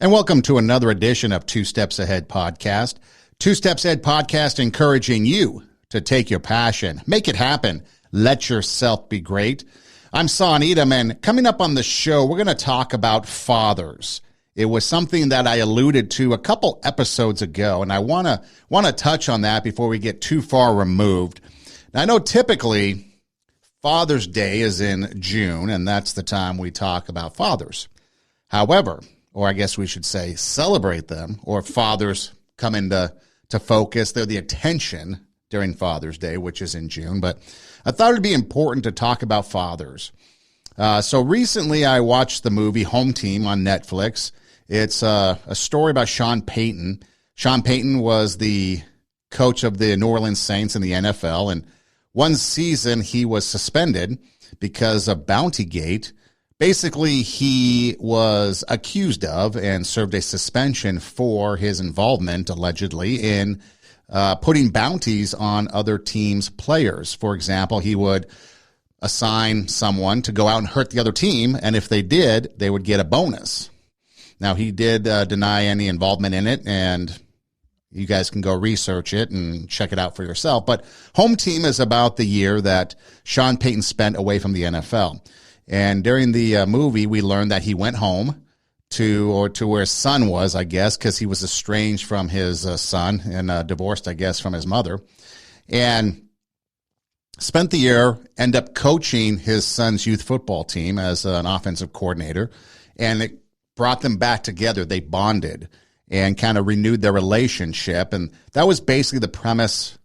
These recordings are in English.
And welcome to another edition of Two Steps Ahead Podcast. Two Steps Ahead Podcast encouraging you to take your passion, make it happen, let yourself be great. I'm Son Edom, and coming up on the show, we're going to talk about fathers. It was something that I alluded to a couple episodes ago, and I want to touch on that before we get too far removed. Now, I know typically Father's Day is in June, and that's the time we talk about fathers. However, or I guess we should say celebrate them, or fathers come into focus. They're the attention during Father's Day, which is in June. But I thought it'd be important to talk about fathers. So recently I watched the movie Home Team on Netflix. It's a story about Sean Payton. Sean Payton was the coach of the New Orleans Saints in the NFL. And one season he was suspended because of Bountygate. Basically, he was accused of and served a suspension for his involvement, allegedly, in putting bounties on other teams' players. For example, he would assign someone to go out and hurt the other team, and if they did, they would get a bonus. Now, he did deny any involvement in it, and you guys can go research it and check it out for yourself. But Home Team is about the year that Sean Payton spent away from the NFL. And during the movie, we learned that he went home to where his son was, I guess, because he was estranged from his son and divorced, I guess, from his mother. And spent the year, ended up coaching his son's youth football team as an offensive coordinator. And it brought them back together. They bonded and kind of renewed their relationship. And that was basically the premise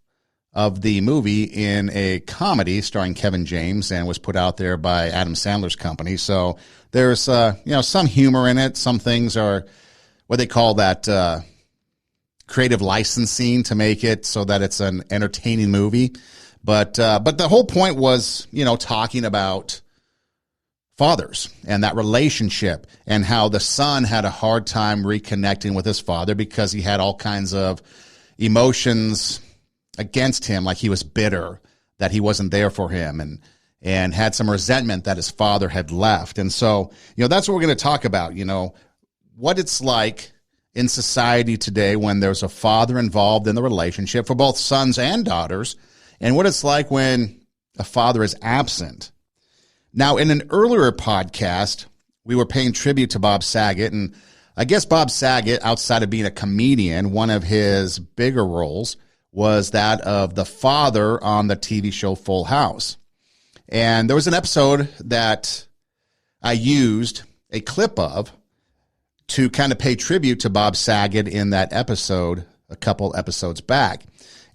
of the movie in a comedy starring Kevin James and was put out there by Adam Sandler's company. So there's, some humor in it. Some things are what they call that creative licensing to make it so that it's an entertaining movie. But the whole point was, talking about fathers and that relationship and how the son had a hard time reconnecting with his father because he had all kinds of emotions against him, like he was bitter that he wasn't there for him and had some resentment that his father had left. And so, that's what we're going to talk about, what it's like in society today when there's a father involved in the relationship for both sons and daughters, and what it's like when a father is absent. Now, in an earlier podcast, we were paying tribute to Bob Saget, and I guess Bob Saget, outside of being a comedian, one of his bigger roles was that of the father on the TV show Full House. And there was an episode that I used a clip of to kind of pay tribute to Bob Saget in that episode a couple episodes back.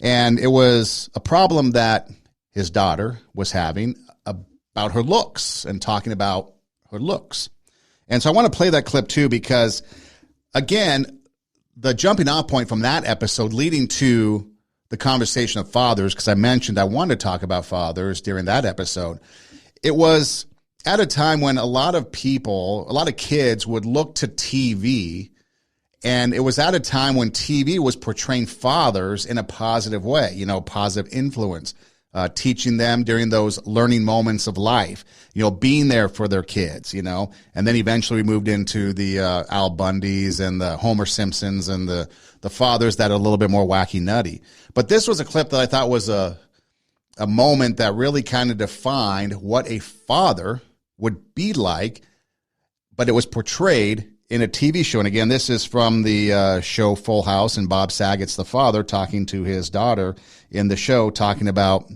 And it was a problem that his daughter was having about her looks and talking about her looks. And so I want to play that clip too because, again, the jumping off point from that episode leading to the conversation of fathers, because I mentioned I wanted to talk about fathers during that episode. It was at a time when a lot of kids would look to TV, and it was at a time when TV was portraying fathers in a positive way, positive influence, teaching them during those learning moments of life, being there for their kids, and then eventually we moved into the Al Bundys and the Homer Simpsons and the fathers that are a little bit more wacky nutty. But this was a clip that I thought was a moment that really kind of defined what a father would be like, but it was portrayed in a TV show. And again, this is from the show Full House, and Bob Saget's the father talking to his daughter in the show, talking about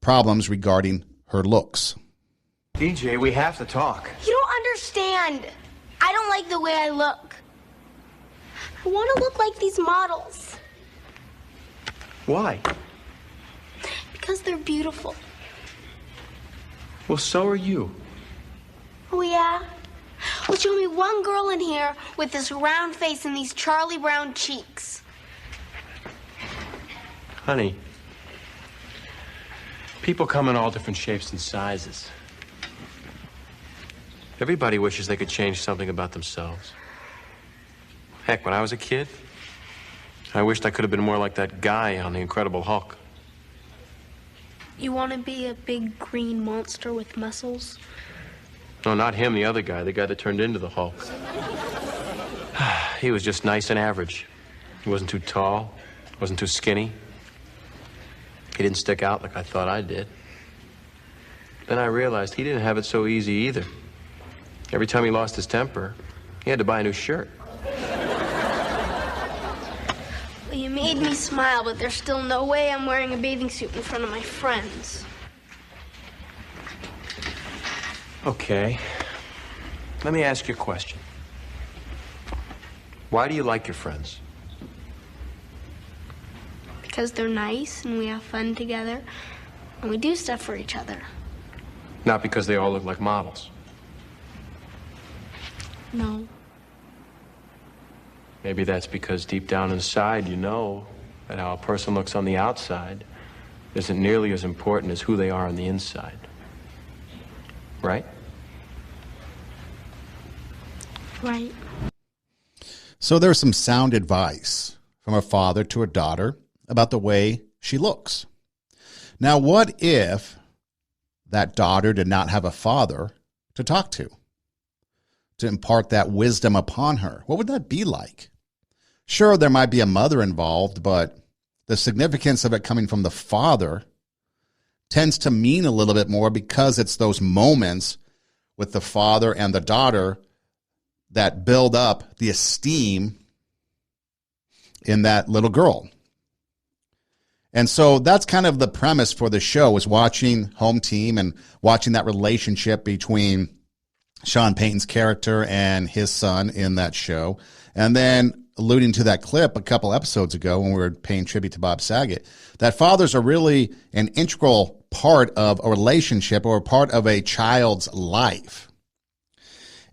problems regarding her looks. DJ, we have to talk. You don't understand. I don't like the way I look. I want to look like these models. Why? Because they're beautiful. Well, so are you. Oh, yeah? Well, show me one girl in here with this round face and these Charlie Brown cheeks. Honey, people come in all different shapes and sizes. Everybody wishes they could change something about themselves. Heck, when I was a kid, I wished I could have been more like that guy on The Incredible Hulk. You want to be a big green monster with muscles? No, not him, the other guy, the guy that turned into the Hulk. He was just nice and average. He wasn't too tall, wasn't too skinny. He didn't stick out like I thought I did. Then I realized he didn't have it so easy either. Every time he lost his temper, he had to buy a new shirt. Well, you made me smile, but there's still no way I'm wearing a bathing suit in front of my friends. Okay. Let me ask you a question. Why do you like your friends? Because they're nice and we have fun together and we do stuff for each other. Not because they all look like models. No. Maybe that's because deep down inside you know that how a person looks on the outside isn't nearly as important as who they are on the inside. Right? Right. So there's some sound advice from a father to a daughter about the way she looks. Now, what if that daughter did not have a father to talk to impart that wisdom upon her? What would that be like? Sure, there might be a mother involved, but the significance of it coming from the father tends to mean a little bit more because it's those moments with the father and the daughter that build up the esteem in that little girl. And so that's kind of the premise for the show, is watching Home Team and watching that relationship between Sean Payton's character and his son in that show. And then alluding to that clip a couple episodes ago when we were paying tribute to Bob Saget, that fathers are really an integral part of a relationship or a part of a child's life.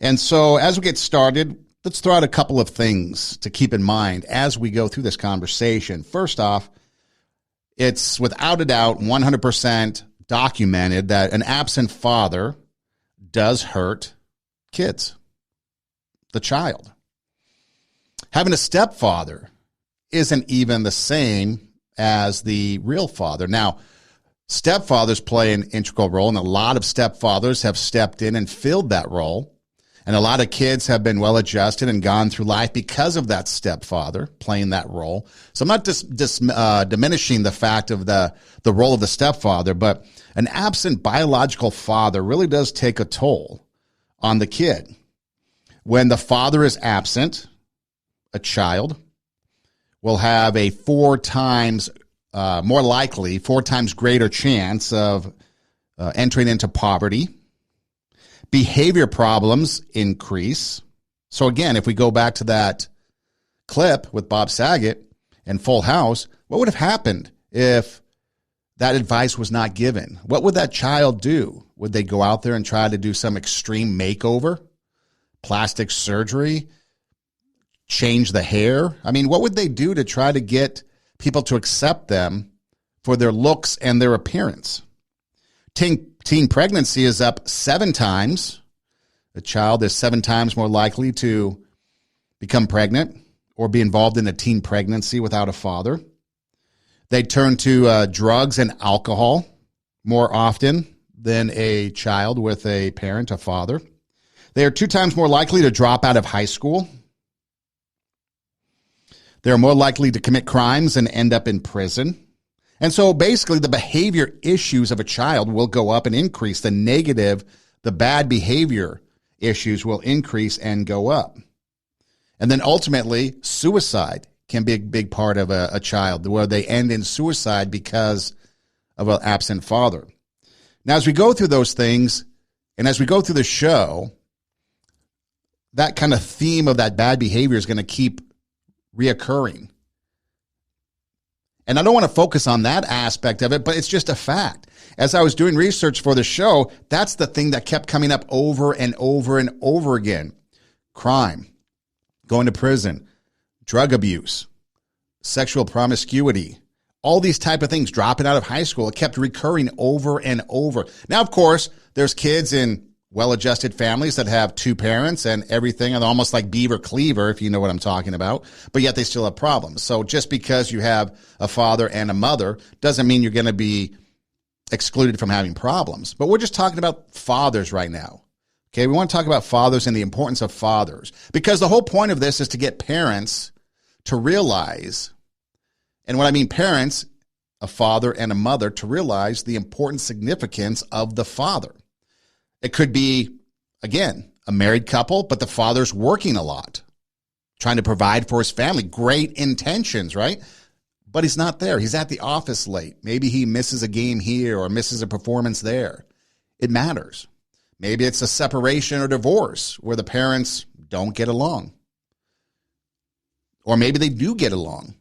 And so as we get started, let's throw out a couple of things to keep in mind as we go through this conversation. First off, it's without a doubt 100% documented that an absent father does hurt kids, the child. Having a stepfather isn't even the same as the real father. Now, stepfathers play an integral role, and a lot of stepfathers have stepped in and filled that role. And a lot of kids have been well-adjusted and gone through life because of that stepfather playing that role. So I'm not diminishing the fact of the role of the stepfather, but an absent biological father really does take a toll on the kid. When the father is absent, a child will have a 4 times greater chance of entering into poverty. Behavior problems increase. So again, if we go back to that clip with Bob Saget and Full House, what would have happened if that advice was not given? What would that child do? Would they go out there and try to do some extreme makeover, plastic surgery, change the hair? I mean, what would they do to try to get people to accept them for their looks and their appearance? Teen pregnancy is up 7 times. A child is 7 times more likely to become pregnant or be involved in a teen pregnancy without a father. They turn to drugs and alcohol more often than a child with a parent, a father. They are 2 times more likely to drop out of high school. They're more likely to commit crimes and end up in prison. And so basically the behavior issues of a child will go up and increase. The bad behavior issues will increase and go up. And then ultimately, suicide can be a big part of a child, where they end in suicide because of an absent father. Now, as we go through those things, and as we go through the show, that kind of theme of that bad behavior is going to keep reoccurring. And I don't want to focus on that aspect of it, but it's just a fact. As I was doing research for the show, that's the thing that kept coming up over and over and over again. Crime, going to prison, drug abuse, sexual promiscuity, all these type of things, dropping out of high school. It kept recurring over and over. Now, of course, there's kids in well-adjusted families that have 2 parents and everything, and almost like Beaver Cleaver, if you know what I'm talking about, but yet they still have problems. So just because you have a father and a mother doesn't mean you're going to be excluded from having problems. But we're just talking about fathers right now. Okay, we want to talk about fathers and the importance of fathers, because the whole point of this is to get parents to realize, and when I mean parents, a father and a mother, to realize the important significance of the father. It could be, again, a married couple, but the father's working a lot, trying to provide for his family. Great intentions, right? But he's not there. He's at the office late. Maybe he misses a game here or misses a performance there. It matters. Maybe it's a separation or divorce where the parents don't get along. Or maybe they do get along,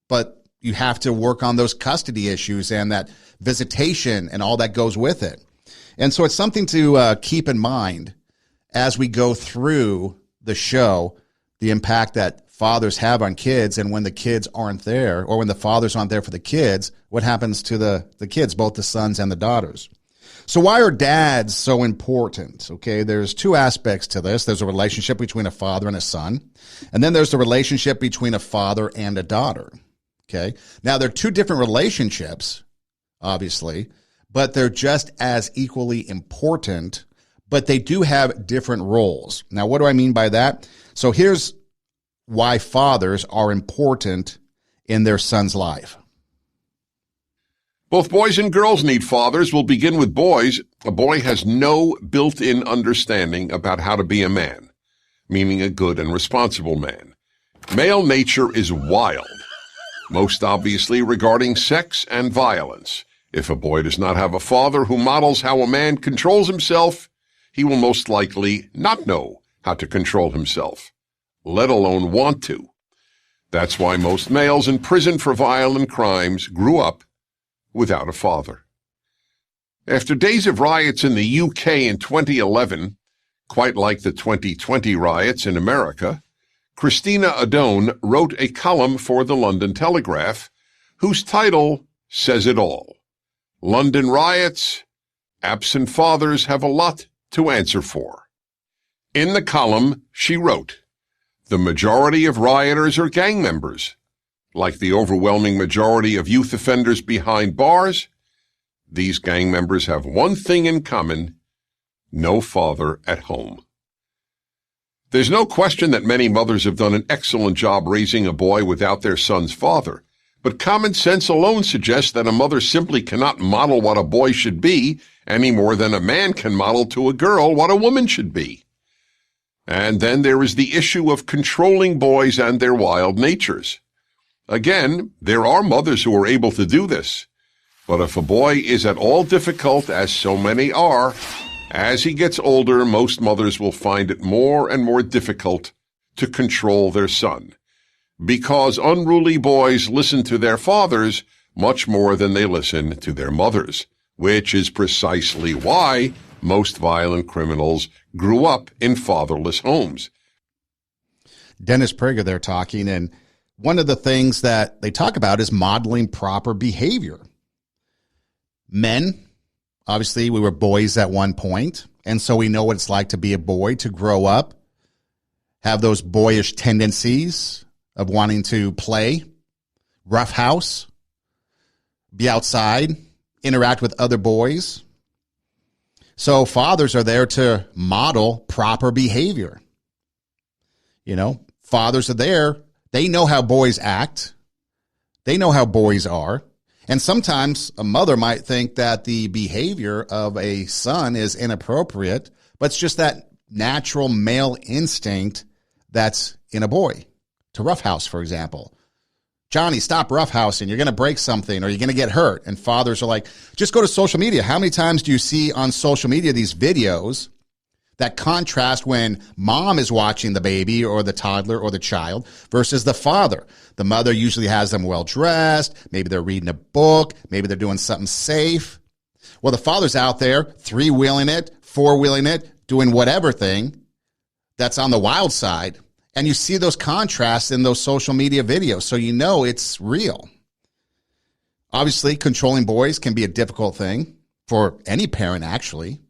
but you have to work on those custody issues and that visitation and all that goes with it. And so it's something to keep in mind as we go through the show, the impact that fathers have on kids, and when the kids aren't there, or when the fathers aren't there for the kids, what happens to the kids, both the sons and the daughters. So why are dads so important? Okay, there's two aspects to this. There's a relationship between a father and a son, and then there's the relationship between a father and a daughter. Okay, now they're two different relationships, obviously, but they're just as equally important, but they do have different roles. Now, what do I mean by that? So here's why fathers are important in their son's life. Both boys and girls need fathers. We'll begin with boys. A boy has no built-in understanding about how to be a man, meaning a good and responsible man. Male nature is wild, most obviously regarding sex and violence. If a boy does not have a father who models how a man controls himself, he will most likely not know how to control himself, let alone want to. That's why most males in prison for violent crimes grew up without a father. After days of riots in the UK in 2011, quite like the 2020 riots in America, Christina Adone wrote a column for the London Telegraph, whose title says it all. London riots, absent fathers have a lot to answer for. In the column, she wrote, "The majority of rioters are gang members. Like the overwhelming majority of youth offenders behind bars, these gang members have one thing in common: no father at home." There's no question that many mothers have done an excellent job raising a boy without their son's father, but common sense alone suggests that a mother simply cannot model what a boy should be any more than a man can model to a girl what a woman should be. And then there is the issue of controlling boys and their wild natures. Again, there are mothers who are able to do this, but if a boy is at all difficult, as so many are, as he gets older, most mothers will find it more and more difficult to control their son, because unruly boys listen to their fathers much more than they listen to their mothers, which is precisely why most violent criminals grew up in fatherless homes. Dennis Prager there talking, and one of the things that they talk about is modeling proper behavior. Men, obviously, we were boys at one point, and so we know what it's like to be a boy, to grow up, have those boyish tendencies of wanting to play, roughhouse, be outside, interact with other boys. So fathers are there to model proper behavior. You know, fathers are there. They know how boys act. They know how boys are. And sometimes a mother might think that the behavior of a son is inappropriate, but it's just that natural male instinct that's in a boy. To roughhouse, for example. Johnny, stop roughhousing. You're going to break something or you're going to get hurt. And fathers are like, just go to social media. How many times do you see on social media these videos that contrast when mom is watching the baby or the toddler or the child versus the father? The mother usually has them well dressed. Maybe they're reading a book. Maybe they're doing something safe. Well, the father's out there three-wheeling it, four-wheeling it, doing whatever thing that's on the wild side. And you see those contrasts in those social media videos, so you know it's real. Obviously, controlling boys can be a difficult thing for any parent, actually.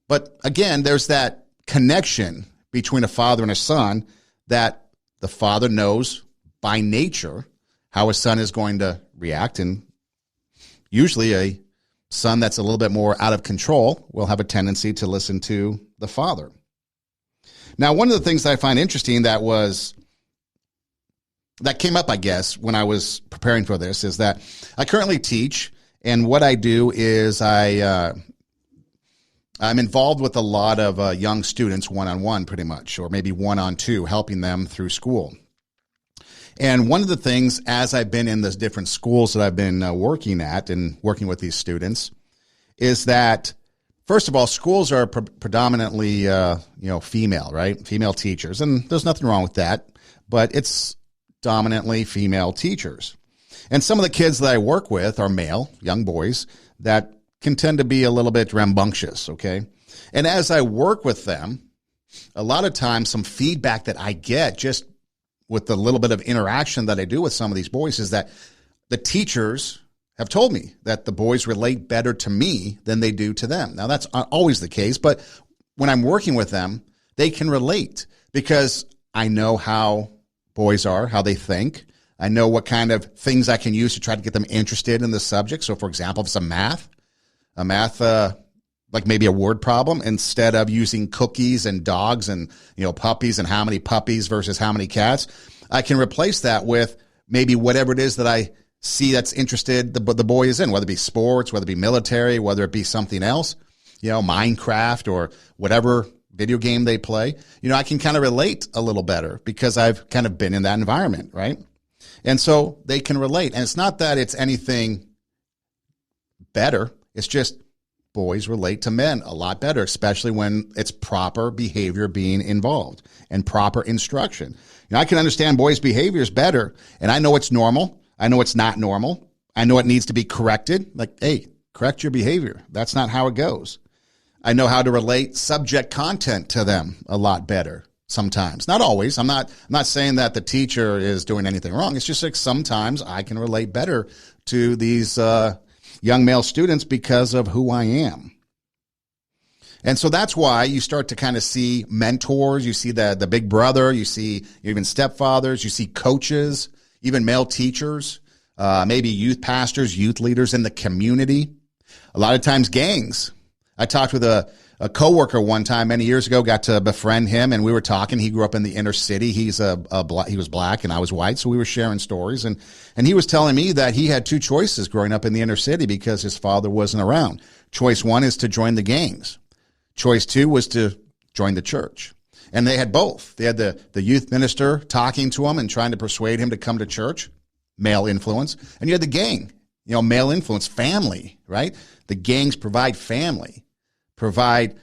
But again, there's that connection between a father and a son that the father knows by nature how his son is going to react, and usually a son that's a little bit more out of control will have a tendency to listen to the father. Now, one of the things that I find interesting that came up, I guess, when I was preparing for this is that I currently teach, and what I do is I'm involved with a lot of young students one-on-one pretty much, or maybe one-on-two, helping them through school. And one of the things, as I've been in the different schools that I've been working at and working with these students, is that, first of all, schools are predominantly, female, right? Female teachers. And there's nothing wrong with that, but it's dominantly female teachers. And some of the kids that I work with are male, young boys, that can tend to be a little bit rambunctious, okay? And as I work with them, a lot of times some feedback that I get just with the little bit of interaction that I do with some of these boys is that the teachers have told me that the boys relate better to me than they do to them. Now, that's not always the case, but when I'm working with them, they can relate because I know how boys are, how they think. I know what kind of things I can use to try to get them interested in the subject. So, for example, if it's a math, like maybe a word problem, instead of using cookies and dogs and, puppies and how many puppies versus how many cats, I can replace that with maybe whatever it is that I see that's interested the boy is in, whether it be sports, whether it be military, whether it be something else, Minecraft or whatever video game they play. I can kind of relate a little better because I've kind of been in that environment, right? And so they can relate. And it's not that it's anything better. It's just boys relate to men a lot better, especially when it's proper behavior being involved and proper instruction. I can understand boys' behaviors better, and I know it's normal. I know it's not normal. I know it needs to be corrected. Like, hey, correct your behavior. That's not how it goes. I know how to relate subject content to them a lot better sometimes. Not always. I'm not saying that the teacher is doing anything wrong. It's just like sometimes I can relate better to these young male students because of who I am. And so that's why you start to kind of see mentors. You see the big brother. You see even stepfathers. You see coaches, even male teachers, maybe youth pastors, youth leaders in the community. A lot of times gangs. I talked with a coworker one time many years ago, got to befriend him, and we were talking. He grew up in the inner city. He was black and I was white, so we were sharing stories. And he was telling me that he had two choices growing up in the inner city because his father wasn't around. Choice one is to join the gangs. Choice two was to join the church. And they had both. They had the youth minister talking to him and trying to persuade him to come to church, male influence. And you had the gang, male influence, family, right? The gangs provide family, provide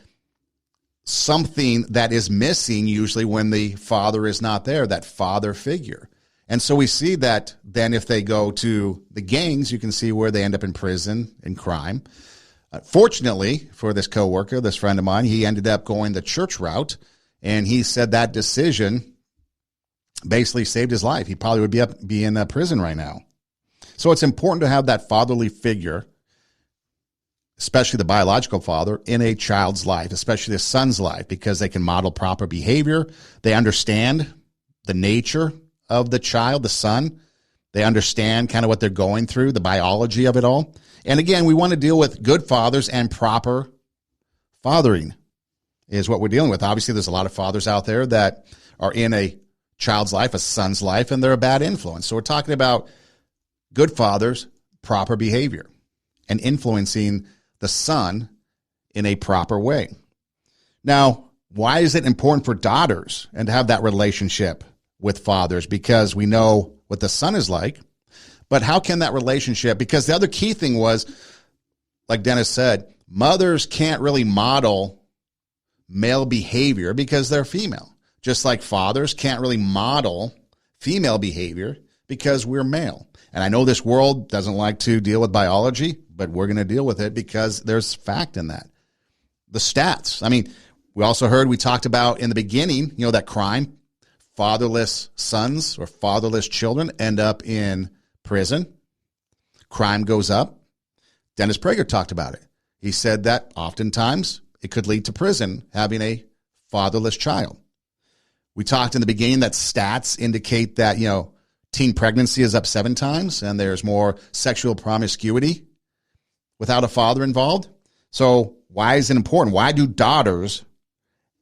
something that is missing usually when the father is not there, that father figure. And so we see that then if they go to the gangs, you can see where they end up in prison and crime. Fortunately for this coworker, this friend of mine, he ended up going the church route, and he said that decision basically saved his life. He probably would be in prison right now. So it's important to have that fatherly figure, especially the biological father, in a child's life, especially the son's life, because they can model proper behavior. They understand the nature of the child, the son. They understand kind of what they're going through, the biology of it all. And again, we want to deal with good fathers, and proper fathering is what we're dealing with. Obviously, there's a lot of fathers out there that are in a child's life, a son's life, and they're a bad influence. So we're talking about good fathers, proper behavior, and influencing the son in a proper way. Now, why is it important for daughters and to have that relationship with fathers? Because we know what the son is like, but how can that relationship, because the other key thing was, like Dennis said, mothers can't really model male behavior because they're female, just like fathers can't really model female behavior because we're male. And I know this world doesn't like to deal with biology, but we're going to deal with it because there's fact in that. The stats. I mean, we talked about in the beginning, that crime, fatherless sons or fatherless children end up in prison. Crime goes up. Dennis Prager talked about it. He said that oftentimes it could lead to prison, having a fatherless child. We talked in the beginning that stats indicate that, teen pregnancy is up 7 times, and there's more sexual promiscuity without a father involved. So why is it important? Why do daughters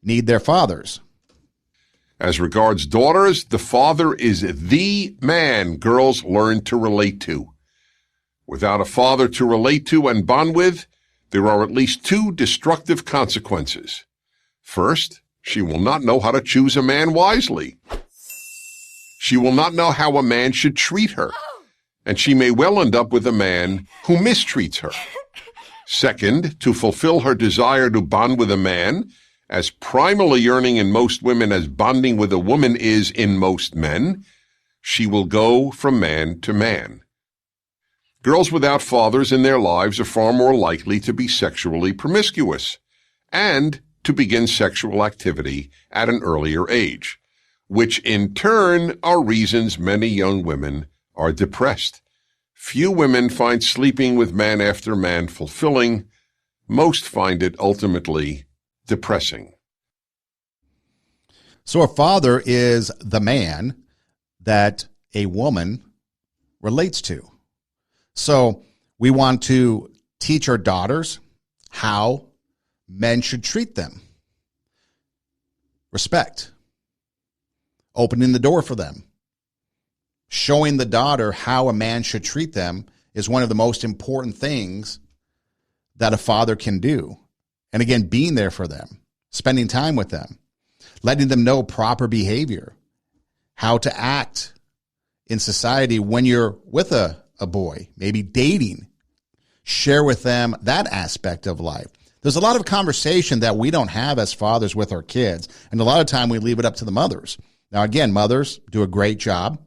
need their fathers? As regards daughters, the father is the man girls learn to relate to. Without a father to relate to and bond with, there are at least two destructive consequences. First, she will not know how to choose a man wisely. She will not know how a man should treat her, and she may well end up with a man who mistreats her. Second, to fulfill her desire to bond with a man, as primally yearning in most women as bonding with a woman is in most men, she will go from man to man. Girls without fathers in their lives are far more likely to be sexually promiscuous and to begin sexual activity at an earlier age, which in turn are reasons many young women are depressed. Few women find sleeping with man after man fulfilling. Most find it ultimately depressing. So a father is the man that a woman relates to. So we want to teach our daughters how men should treat them. Respect. Opening the door for them. Showing the daughter how a man should treat them is one of the most important things that a father can do. And again, being there for them, spending time with them, letting them know proper behavior, how to act in society when you're with a boy, maybe dating. Share with them that aspect of life. There's a lot of conversation that we don't have as fathers with our kids, and a lot of time we leave it up to the mothers. Now, again, mothers do a great job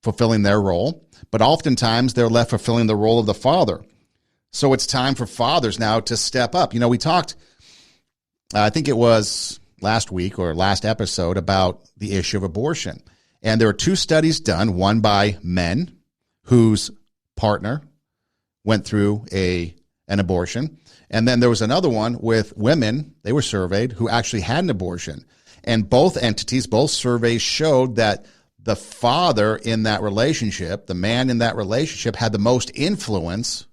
fulfilling their role, but oftentimes they're left fulfilling the role of the father. So it's time for fathers now to step up. You know, we talked, I think it was last week or last episode, about the issue of abortion. And there were two studies done, one by men whose partner went through an abortion. And then there was another one with women, they were surveyed, who actually had an abortion. And both entities, both surveys showed that the father in that relationship, the man in that relationship, had the most influence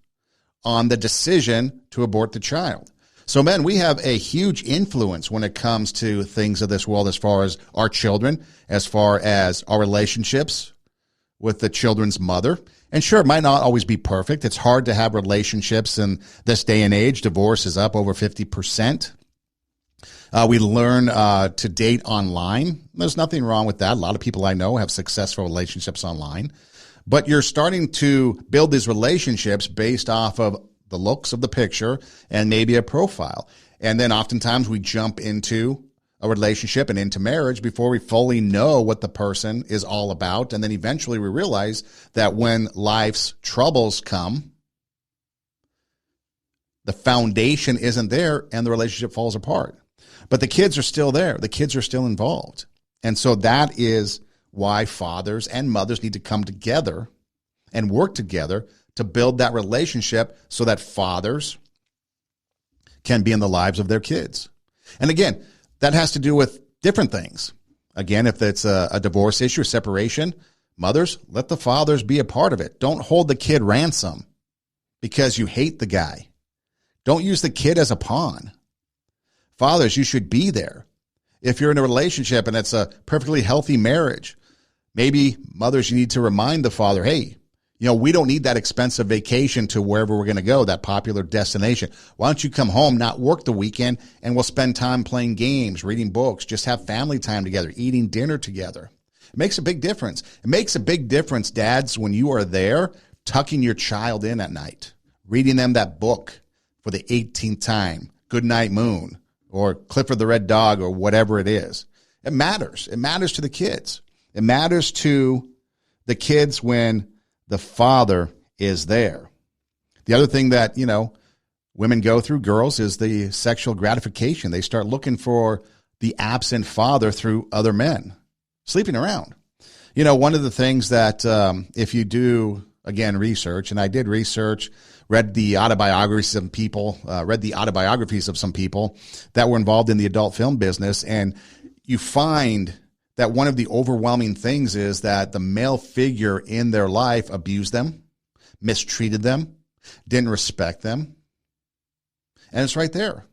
on the decision to abort the child. So, men, we have a huge influence when it comes to things of this world as far as our children, as far as our relationships with the children's mother. And sure, it might not always be perfect. It's hard to have relationships in this day and age. Divorce is up over 50%. We learn to date online. There's nothing wrong with that. A lot of people I know have successful relationships online. But you're starting to build these relationships based off of the looks of the picture and maybe a profile. And then oftentimes we jump into a relationship and into marriage before we fully know what the person is all about. And then eventually we realize that when life's troubles come, the foundation isn't there and the relationship falls apart. But the kids are still there. The kids are still involved. And so that is why fathers and mothers need to come together and work together to build that relationship so that fathers can be in the lives of their kids. And again, that has to do with different things. Again, if it's a divorce issue, a separation, mothers, let the fathers be a part of it. Don't hold the kid ransom because you hate the guy. Don't use the kid as a pawn. Fathers, you should be there. If you're in a relationship and it's a perfectly healthy marriage, maybe mothers, you need to remind the father, hey, you know, we don't need that expensive vacation to wherever we're going to go, that popular destination. Why don't you come home, not work the weekend, and we'll spend time playing games, reading books, just have family time together, eating dinner together. It makes a big difference. It makes a big difference, dads, when you are there tucking your child in at night, reading them that book for the 18th time, Goodnight Moon, or Clifford the Red Dog, or whatever it is. It matters. It matters to the kids. It matters to the kids when the father is there. The other thing that, you know, women go through, girls, is the sexual gratification. They start looking for the absent father through other men, sleeping around. You know, one of the things that if you do, again, research, and I did research, read the autobiographies of some people that were involved in the adult film business, and you find that one of the overwhelming things is that the male figure in their life abused them, mistreated them, didn't respect them. And it's right there.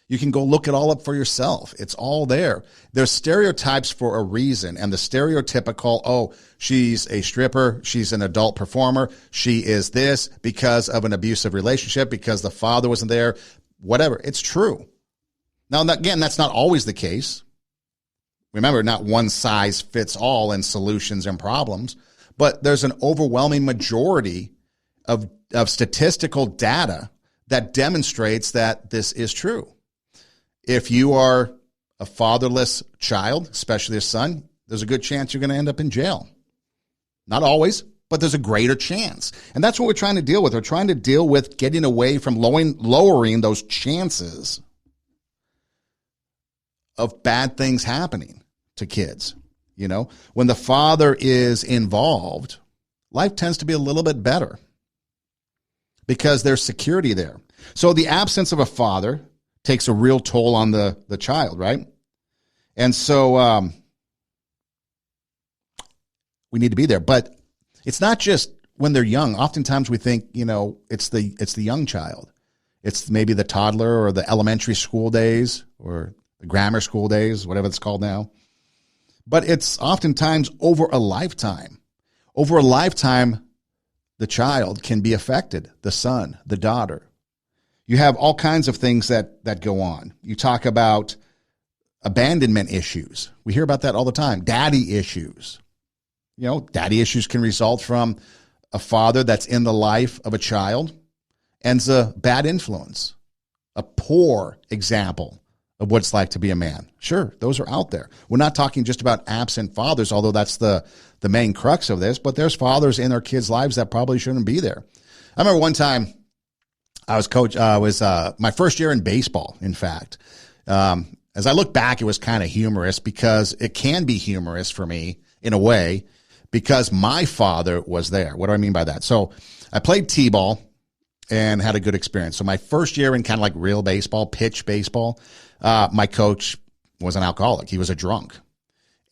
You can go look it all up for yourself. It's all there. There's stereotypes for a reason. And the stereotypical, oh, she's a stripper, she's an adult performer, she is this because of an abusive relationship, because the father wasn't there, whatever. It's true. Now, again, that's not always the case. Remember, not one size fits all in solutions and problems, but there's an overwhelming majority of statistical data that demonstrates that this is true. If you are a fatherless child, especially a son, there's a good chance you're going to end up in jail. Not always, but there's a greater chance. And that's what we're trying to deal with. We're trying to deal with getting away from lowering those chances of bad things happening to kids. You know, when the father is involved, life tends to be a little bit better because there's security there. So the absence of a father takes a real toll on the child, right? And so we need to be there. But it's not just when they're young. Oftentimes we think, you know, it's the young child. It's maybe the toddler or the elementary school days or the grammar school days, whatever it's called now. But it's oftentimes over a lifetime. Over a lifetime, the child can be affected, the son, the daughter. You have all kinds of things that go on. You talk about abandonment issues. We hear about that all the time. Daddy issues. You know, daddy issues can result from a father that's in the life of a child and is a bad influence, a poor example of what it's like to be a man. Sure, those are out there. We're not talking just about absent fathers, although that's the main crux of this, but there's fathers in their kids' lives that probably shouldn't be there. I remember one time I was my first year in baseball, in fact. As I look back, it was kind of humorous because it can be humorous for me in a way because my father was there. What do I mean by that? So I played t-ball and had a good experience. So my first year in kind of like real baseball, pitch baseball, my coach was an alcoholic. He was a drunk.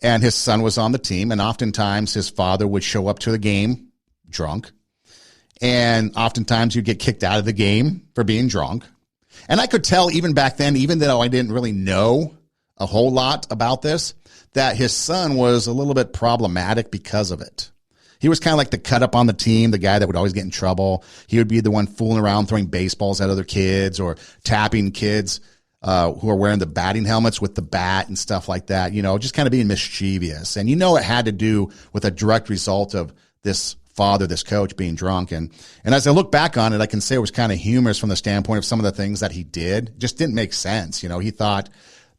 And his son was on the team, and oftentimes his father would show up to the game drunk. And oftentimes you'd get kicked out of the game for being drunk. And I could tell even back then, even though I didn't really know a whole lot about this, that his son was a little bit problematic because of it. He was kind of like the cut up on the team, the guy that would always get in trouble. He would be the one fooling around, throwing baseballs at other kids or tapping kids who are wearing the batting helmets with the bat and stuff like that, you know, just kind of being mischievous. And you know it had to do with a direct result of this father, this coach being drunk. And as I look back on it, I can say it was kind of humorous from the standpoint of some of the things that he did. Just didn't make sense. You know, he thought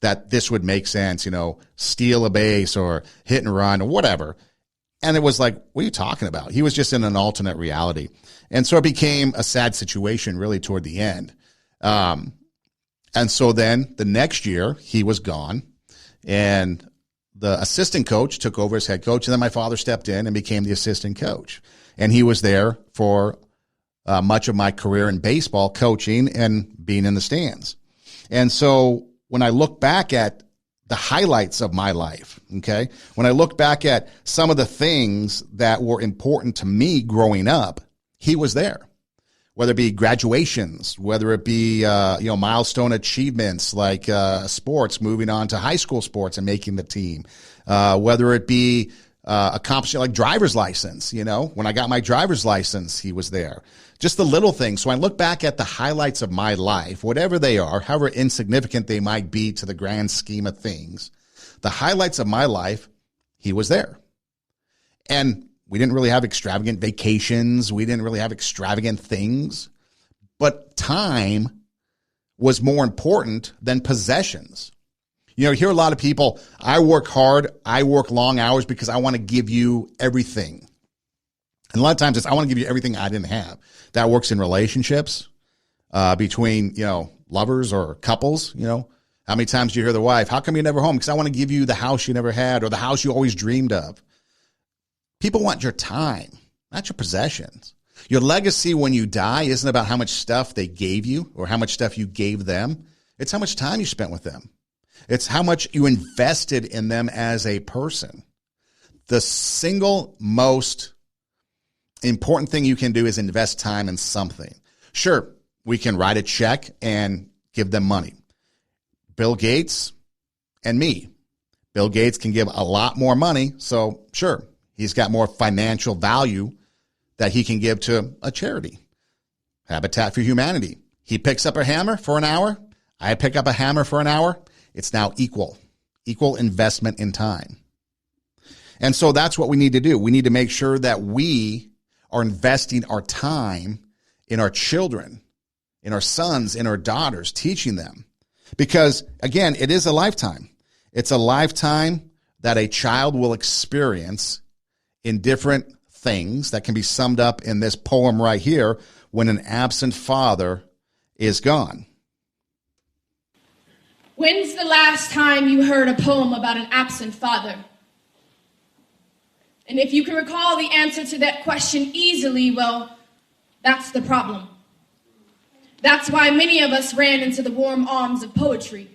that this would make sense, you know, steal a base or hit and run or whatever. And it was like, what are you talking about? He was just in an alternate reality. And so it became a sad situation really toward the end. And so then the next year he was gone and the assistant coach took over as head coach. And then my father stepped in and became the assistant coach. And he was there for much of my career in baseball, coaching and being in the stands. And so when I look back at the highlights of my life, okay, when I look back at some of the things that were important to me growing up, he was there. Whether it be graduations, whether it be milestone achievements like sports, moving on to high school sports and making the team, whether it be accomplishing like driver's license. You know, when I got my driver's license, he was there. Just the little things. So I look back at the highlights of my life, whatever they are, however insignificant they might be to the grand scheme of things, the highlights of my life, he was there. And we didn't really have extravagant vacations. We didn't really have extravagant things. But time was more important than possessions. You know, you hear a lot of people, I work hard, I work long hours because I want to give you everything. And a lot of times it's, I want to give you everything I didn't have. That works in relationships between, you know, lovers or couples, you know. How many times do you hear the wife, how come you're never home? Because I want to give you the house you never had or the house you always dreamed of. People want your time, not your possessions. Your legacy when you die isn't about how much stuff they gave you or how much stuff you gave them. It's how much time you spent with them. It's how much you invested in them as a person. The single most important thing you can do is invest time in something. Sure, we can write a check and give them money. Bill Gates and me. Bill Gates can give a lot more money, so sure, he's got more financial value that he can give to a charity. Habitat for Humanity. He picks up a hammer for an hour. I pick up a hammer for an hour. It's now equal investment in time. And so that's what we need to do. We need to make sure that we are investing our time in our children, in our sons, in our daughters, teaching them. Because, again, it is a lifetime. It's a lifetime that a child will experience in different things that can be summed up in this poem right here, when an absent father is gone. When's the last time you heard a poem about an absent father? And if you can recall the answer to that question easily, well, that's the problem. That's why many of us ran into the warm arms of poetry.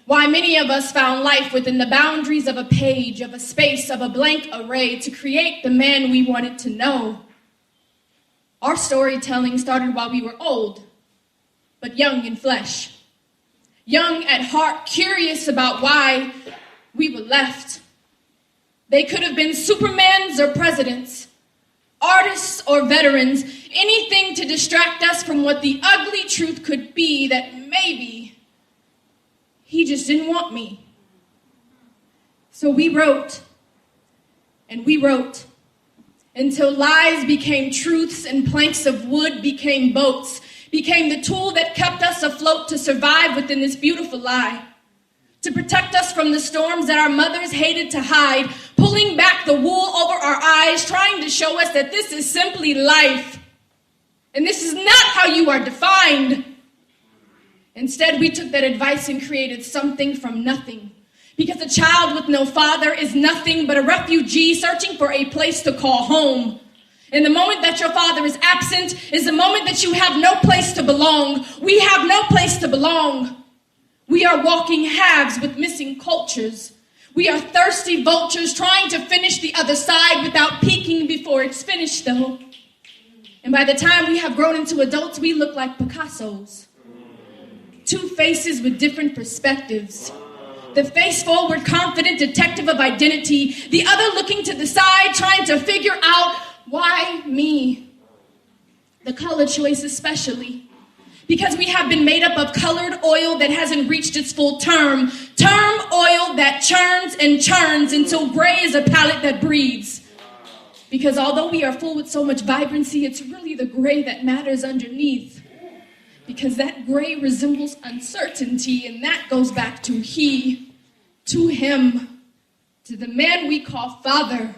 Why many of us found life within the boundaries of a page, of a space, of a blank array to create the man we wanted to know. Our storytelling started while we were old, but young in flesh. Young at heart, curious about why we were left. They could have been Supermans or presidents, artists or veterans, anything to distract us from what the ugly truth could be, that maybe he just didn't want me. So we wrote, and we wrote, until lies became truths and planks of wood became boats, became the tool that kept us afloat to survive within this beautiful lie, to protect us from the storms that our mothers hated to hide, pulling back the wool over our eyes, trying to show us that this is simply life, and this is not how you are defined. Instead, we took that advice and created something from nothing. Because a child with no father is nothing but a refugee searching for a place to call home. And the moment that your father is absent is the moment that you have no place to belong. We have no place to belong. We are walking halves with missing cultures. We are thirsty vultures trying to finish the other side without peeking before it's finished, though. And by the time we have grown into adults, we look like Picassos. Two faces with different perspectives. The face-forward, confident detective of identity. The other looking to the side, trying to figure out, why me? The color choice especially. Because we have been made up of colored oil that hasn't reached its full term. Term oil that churns and churns until gray is a palette that breathes. Because although we are full with so much vibrancy, it's really the gray that matters underneath. Because that gray resembles uncertainty, and that goes back to he, to him, to the man we call father,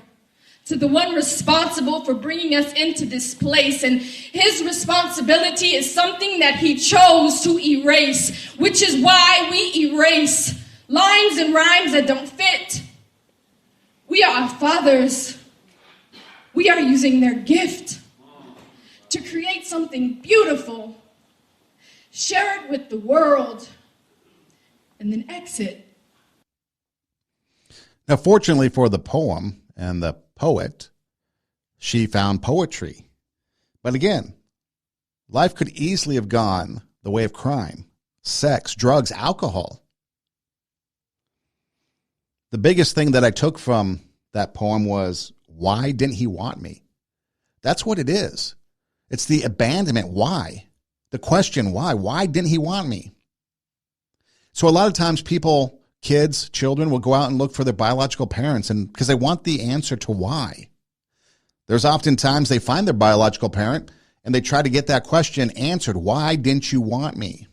to the one responsible for bringing us into this place. And his responsibility is something that he chose to erase, which is why we erase lines and rhymes that don't fit. We are our fathers. We are using their gift to create something beautiful, share it with the world, and then exit. Now, fortunately for the poem and the poet, she found poetry. But again, life could easily have gone the way of crime, sex, drugs, alcohol. The biggest thing that I took from that poem was, why didn't he want me? That's what it is. It's the abandonment. Why? The question, why? Why didn't he want me? So a lot of times people, kids, children will go out and look for their biological parents, and because they want the answer to why. There's oftentimes they find their biological parent and they try to get that question answered. Why didn't you want me?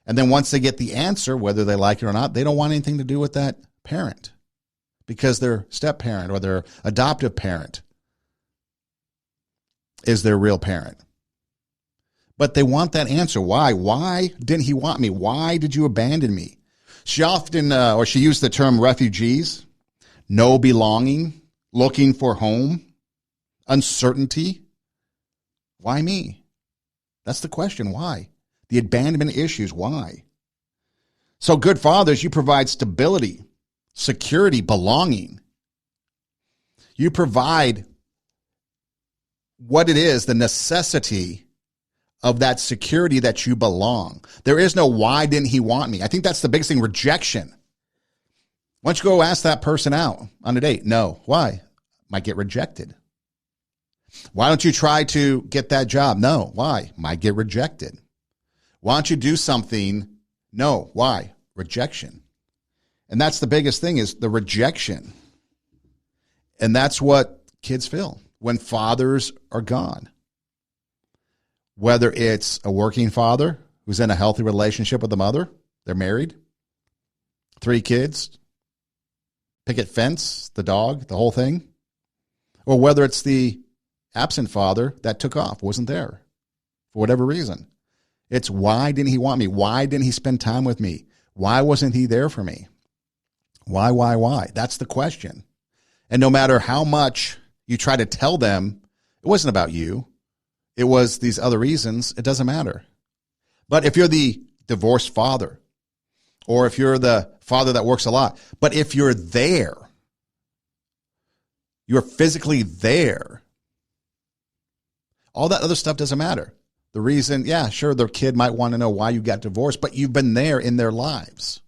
And then once they get the answer, whether they like it or not, they don't want anything to do with that parent because their step parent or their adoptive parent is their real parent. But they want that answer. Why? Why didn't he want me? Why did you abandon me? She often, or she used the term refugees, no belonging, looking for home, uncertainty. Why me? That's the question. Why? The abandonment issues. Why? So good fathers, you provide stability, security, belonging. You provide what it is, the necessity of that security that you belong. There is no why didn't he want me. I think that's the biggest thing, rejection. Why don't you go ask that person out on a date? No. Why? Might get rejected. Why don't you try to get that job? No. Why? Might get rejected. Why don't you do something? No. Why? Rejection. And that's the biggest thing, is the rejection. And that's what kids feel when fathers are gone. Whether it's a working father who's in a healthy relationship with the mother, they're married, 3 kids, picket fence, the dog, the whole thing. Or whether it's the absent father that took off, wasn't there for whatever reason. It's why didn't he want me? Why didn't he spend time with me? Why wasn't he there for me? Why? That's the question. And no matter how much you try to tell them, it wasn't about you, it was these other reasons, it doesn't matter. But if you're the divorced father, or if you're the father that works a lot, but if you're there, you're physically there, all that other stuff doesn't matter. The reason, yeah, sure, their kid might want to know why you got divorced, but you've been there in their lives,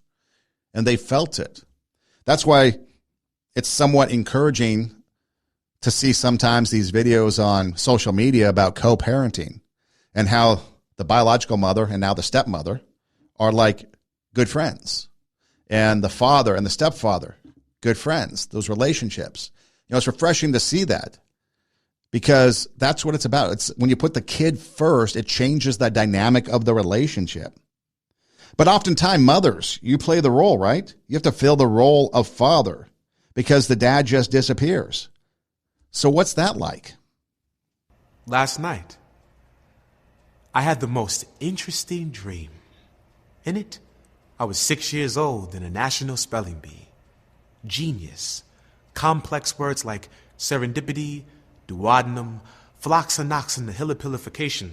and they felt it. That's why it's somewhat encouraging to see sometimes these videos on social media about co-parenting and how the biological mother and now the stepmother are like good friends, and the father and the stepfather, good friends, those relationships. You know, it's refreshing to see that, because that's what it's about. It's when you put the kid first, it changes the dynamic of the relationship. But oftentimes, mothers, you play the role, right? You have to fill the role of father because the dad just disappears. So what's that like? Last night, I had the most interesting dream. In it, I was 6 years old in a national spelling bee. Genius. Complex words like serendipity, duodenum, phloxanoxin, and hilipilification,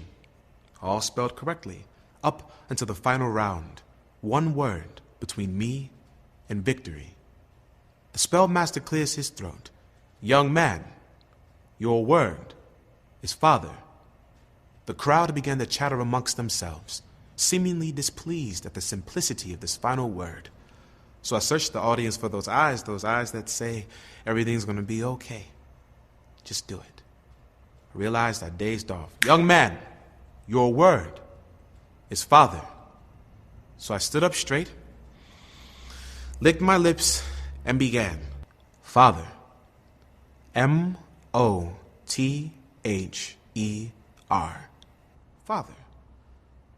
all spelled correctly, up until the final round. One word between me and victory. The spellmaster clears his throat. Young man, your word is father. The crowd began to chatter amongst themselves, seemingly displeased at the simplicity of this final word. So I searched the audience for those eyes that say everything's going to be okay. Just do it. I realized I dazed off. Young man, your word is father. So I stood up straight, licked my lips, and began. Father. M-O-T-H-E-R. Father.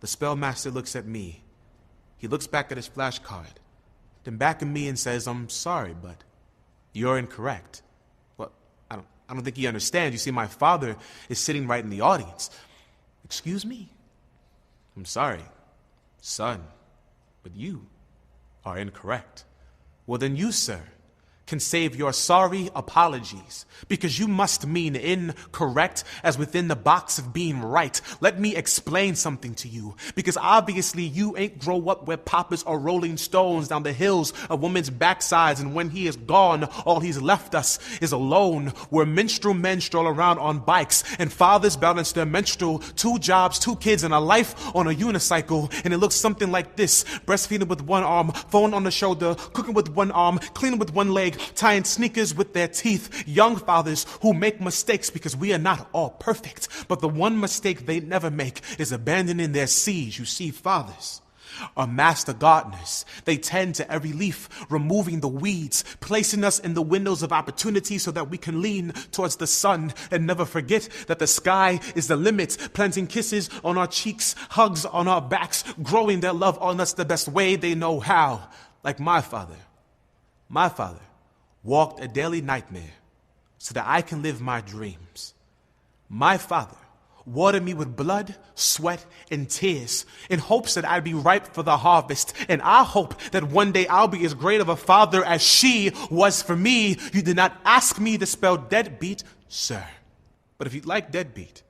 The spellmaster looks at me. He looks back at his flashcard, then back at me and says, I'm sorry, but you're incorrect. Well, I don't think he understands. You see, my father is sitting right in the audience. Excuse me? I'm sorry, son, but you are incorrect. Well, then you, sir, can save your sorry apologies, because you must mean incorrect as within the box of being right. Let me explain something to you, because obviously you ain't grow up where papas are rolling stones down the hills of women's backsides, and when he is gone, all he's left us is alone, where minstrel men stroll around on bikes, and fathers balance their menstrual, 2 jobs, 2 kids, and a life on a unicycle, and it looks something like this: breastfeeding with one arm, phone on the shoulder, cooking with one arm, cleaning with one leg, tying sneakers with their teeth. Young fathers who make mistakes, because we are not all perfect, but the one mistake they never make is abandoning their seeds. You see, fathers are master gardeners. They tend to every leaf, removing the weeds, placing us in the windows of opportunity so that we can lean towards the sun and never forget that the sky is the limit, planting kisses on our cheeks, hugs on our backs, growing their love on us the best way they know how. Like my father walked a daily nightmare so that I can live my dreams. My father watered me with blood, sweat, and tears in hopes that I'd be ripe for the harvest. And I hope that one day I'll be as great of a father as she was for me. You did not ask me to spell deadbeat, sir. But if you'd like deadbeat,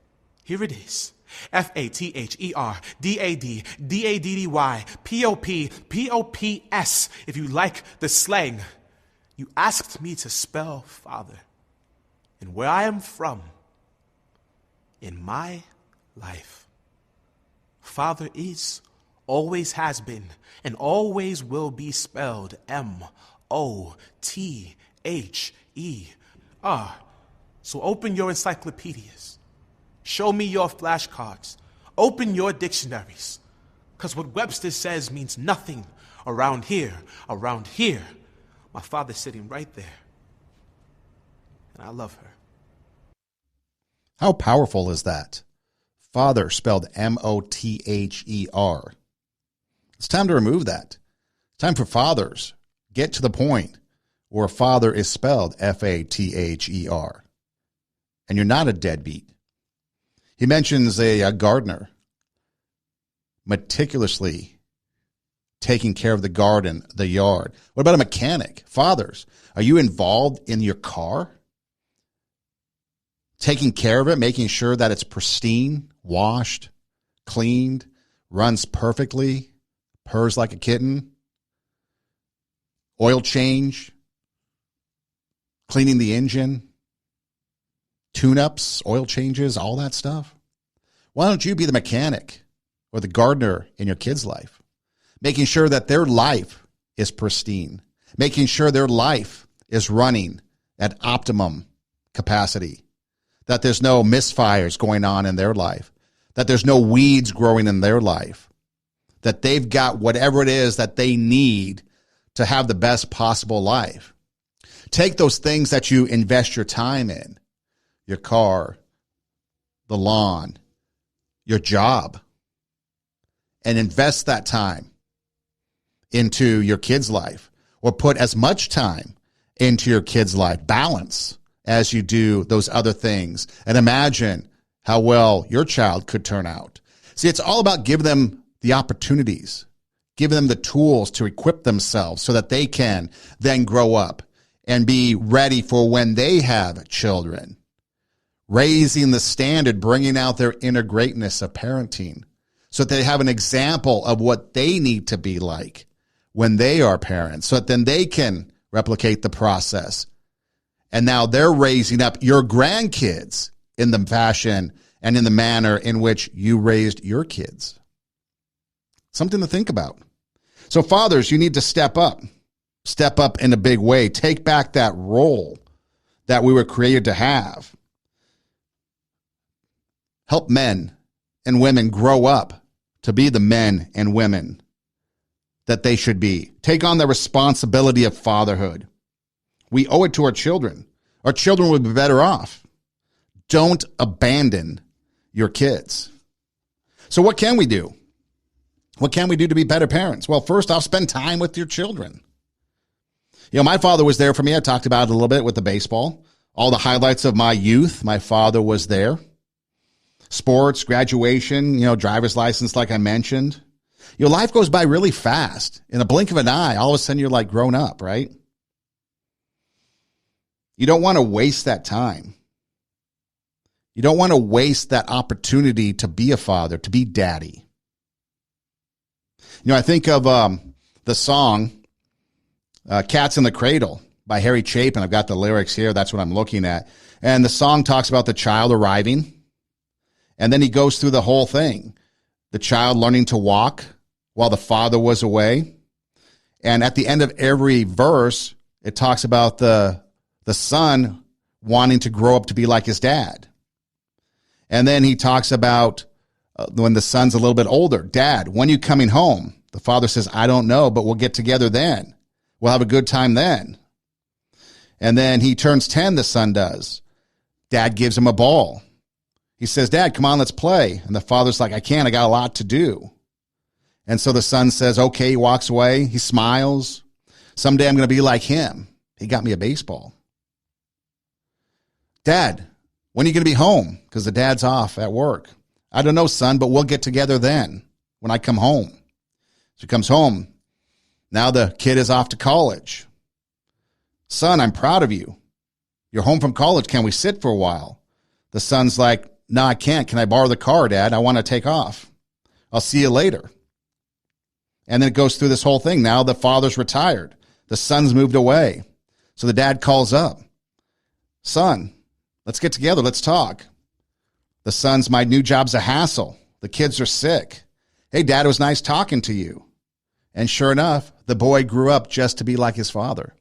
here it is. F-A-T-H-E-R-D-A-D-D-Y-P-O-P-P-O-P-S. If you like the slang. You asked me to spell father. And where I am from, in my life. Father is, always has been, and always will be spelled M-O-T-H-E-R. So open your encyclopedias. Show me your flashcards. Open your dictionaries. Because what Webster says means nothing around here. Around here. My father's sitting right there. And I love her. How powerful is that? Father spelled M-O-T-H-E-R. It's time to remove that. It's time for fathers. Get to the point where father is spelled F-A-T-H-E-R. And you're not a deadbeat. He mentions a gardener meticulously taking care of the garden, the yard. What about a mechanic? Fathers, are you involved in your car? Taking care of it, making sure that it's pristine, washed, cleaned, runs perfectly, purrs like a kitten, oil change, cleaning the engine, tune-ups, oil changes, all that stuff. Why don't you be the mechanic or the gardener in your kid's life, making sure that their life is pristine, making sure their life is running at optimum capacity, that there's no misfires going on in their life, that there's no weeds growing in their life, that they've got whatever it is that they need to have the best possible life. Take those things that you invest your time in, your car, the lawn, your job, and invest that time into your kid's life, or put as much time into your kid's life, balance, as you do those other things, and imagine how well your child could turn out. See, it's all about giving them the opportunities, giving them the tools to equip themselves so that they can then grow up and be ready for when they have children. Raising the standard, bringing out their inner greatness of parenting so that they have an example of what they need to be like when they are parents, so that then they can replicate the process. And now they're raising up your grandkids in the fashion and in the manner in which you raised your kids. Something to think about. So fathers, you need to step up in a big way. Take back that role that we were created to have. Help men and women grow up to be the men and women that they should be. Take on the responsibility of fatherhood. We owe it to our children. Our children would be better off. Don't abandon your kids. So what can we do? What can we do to be better parents? Well, first off, spend time with your children. You know, my father was there for me. I talked about it a little bit with the baseball. All the highlights of my youth, my father was there. Sports, graduation, driver's license, like I mentioned. Your life goes by really fast. In a blink of an eye, all of a sudden you're like grown up, right? You don't want to waste that time. You don't want to waste that opportunity to be a father, to be daddy. I think of the song Cats in the Cradle by Harry Chapin. I've got the lyrics here. That's what I'm looking at. And the song talks about the child arriving. And then he goes through the whole thing. The child learning to walk while the father was away. And at the end of every verse, it talks about the son wanting to grow up to be like his dad. And then he talks about when the son's a little bit older. Dad, when are you coming home? The father says, I don't know, but we'll get together then. We'll have a good time then. And then he turns 10, the son does. Dad gives him a ball. He says, Dad, come on, let's play. And the father's like, I can't, I got a lot to do. And so the son says, okay, he walks away. He smiles. Someday I'm going to be like him. He got me a baseball. Dad, when are you going to be home? Because the dad's off at work. I don't know, son, but we'll get together then when I come home. So he comes home. Now the kid is off to college. Son, I'm proud of you. You're home from college. Can we sit for a while? The son's like, no, I can't. Can I borrow the car, Dad? I want to take off. I'll see you later. And then it goes through this whole thing. Now the father's retired. The son's moved away. So the dad calls up. Son, let's get together. Let's talk. The son's, my new job's a hassle. The kids are sick. Hey, Dad, it was nice talking to you. And sure enough, the boy grew up just to be like his father.